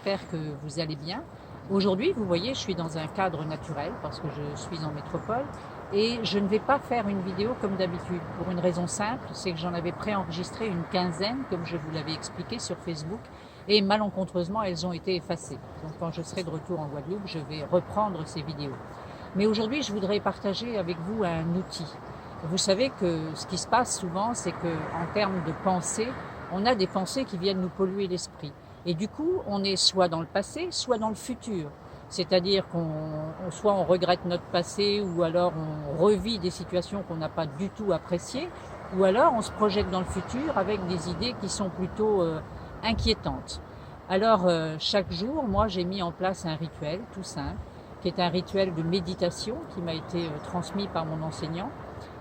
J'espère que vous allez bien. Aujourd'hui, vous voyez, je suis dans un cadre naturel parce que je suis en métropole et je ne vais pas faire une vidéo comme d'habitude pour une raison simple, c'est que j'en avais préenregistré une quinzaine comme je vous l'avais expliqué sur Facebook et malencontreusement elles ont été effacées. Donc quand je serai de retour en Guadeloupe, je vais reprendre ces vidéos. Mais aujourd'hui, je voudrais partager avec vous un outil. Vous savez que ce qui se passe souvent, c'est qu'en termes de pensée, on a des pensées qui viennent nous polluer l'esprit. Et du coup, on est soit dans le passé, soit dans le futur. C'est-à-dire soit on regrette notre passé, ou alors on revit des situations qu'on n'a pas du tout appréciées, ou alors on se projette dans le futur avec des idées qui sont plutôt inquiétantes. Alors, chaque jour, moi, j'ai mis en place un rituel tout simple, qui est un rituel de méditation qui m'a été transmis par mon enseignant.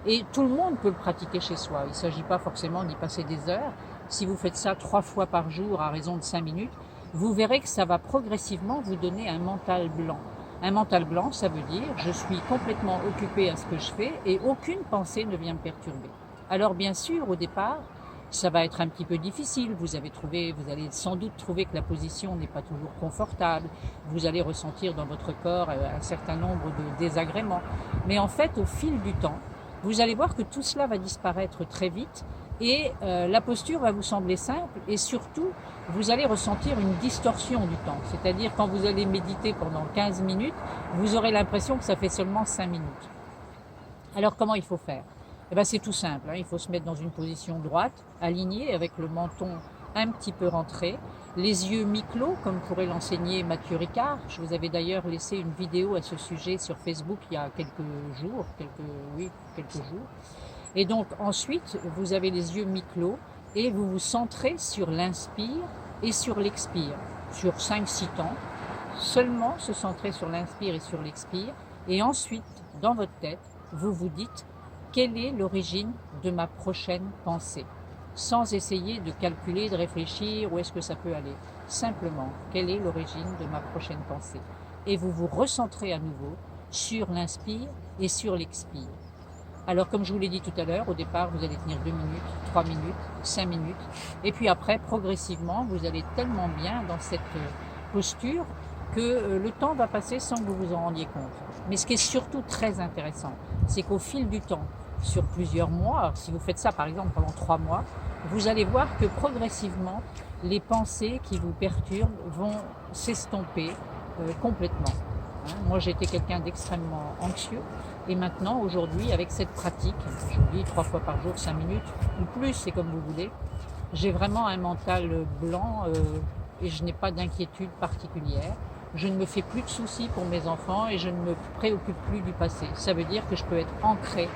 Et tout le monde peut le pratiquer chez soi. Il ne s'agit pas forcément d'y passer des heures. Si vous faites ça 3 fois par jour à raison de 5 minutes, vous verrez que ça va progressivement vous donner un mental blanc. Un mental blanc, ça veut dire je suis complètement occupé à ce que je fais et aucune pensée ne vient me perturber. Alors bien sûr, au départ, ça va être un petit peu difficile. Vous allez sans doute trouver que la position n'est pas toujours confortable. Vous allez ressentir dans votre corps un certain nombre de désagréments. Mais en fait, au fil du temps, vous allez voir que tout cela va disparaître très vite et la posture va vous sembler simple et surtout, vous allez ressentir une distorsion du temps. C'est-à-dire quand vous allez méditer pendant 15 minutes, vous aurez l'impression que ça fait seulement 5 minutes. Alors comment il faut faire? Eh bien, c'est tout simple, hein. Il faut se mettre dans une position droite, alignée, avec le menton un petit peu rentré, les yeux mi-clos, comme pourrait l'enseigner Mathieu Ricard. Je vous avais d'ailleurs laissé une vidéo à ce sujet sur Facebook il y a quelques jours. Et donc ensuite, vous avez les yeux mi-clos et vous vous centrez sur l'inspire et sur l'expire, sur 5-6 temps. Seulement se centrer sur l'inspire et sur l'expire. Et ensuite, dans votre tête, vous vous dites quelle est l'origine de ma prochaine pensée, sans essayer de calculer, de réfléchir où est-ce que ça peut aller. Simplement, quelle est l'origine de ma prochaine pensée? Et vous vous recentrez à nouveau sur l'inspire et sur l'expire. Alors, comme je vous l'ai dit tout à l'heure, au départ, vous allez tenir 2 minutes, 3 minutes, 5 minutes. Et puis après, progressivement, vous allez tellement bien dans cette posture que le temps va passer sans que vous vous en rendiez compte. Mais ce qui est surtout très intéressant, c'est qu'au fil du temps, sur plusieurs mois, si vous faites ça par exemple pendant 3 mois, vous allez voir que progressivement, les pensées qui vous perturbent vont s'estomper complètement. Moi, j'étais quelqu'un d'extrêmement anxieux et maintenant, aujourd'hui, avec cette pratique, je vous dis 3 fois par jour, 5 minutes ou plus, c'est comme vous voulez, j'ai vraiment un mental blanc et je n'ai pas d'inquiétude particulière. Je ne me fais plus de soucis pour mes enfants et je ne me préoccupe plus du passé. Ça veut dire que je peux être ancré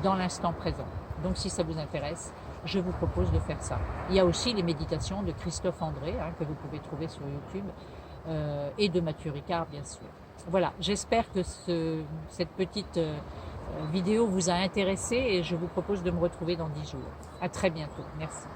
dans l'instant présent. Donc si ça vous intéresse, je vous propose de faire ça. Il y a aussi les méditations de Christophe André, que vous pouvez trouver sur YouTube, et de Mathieu Ricard, bien sûr. Voilà, j'espère que cette petite vidéo vous a intéressé et je vous propose de me retrouver dans 10 jours. À très bientôt. Merci.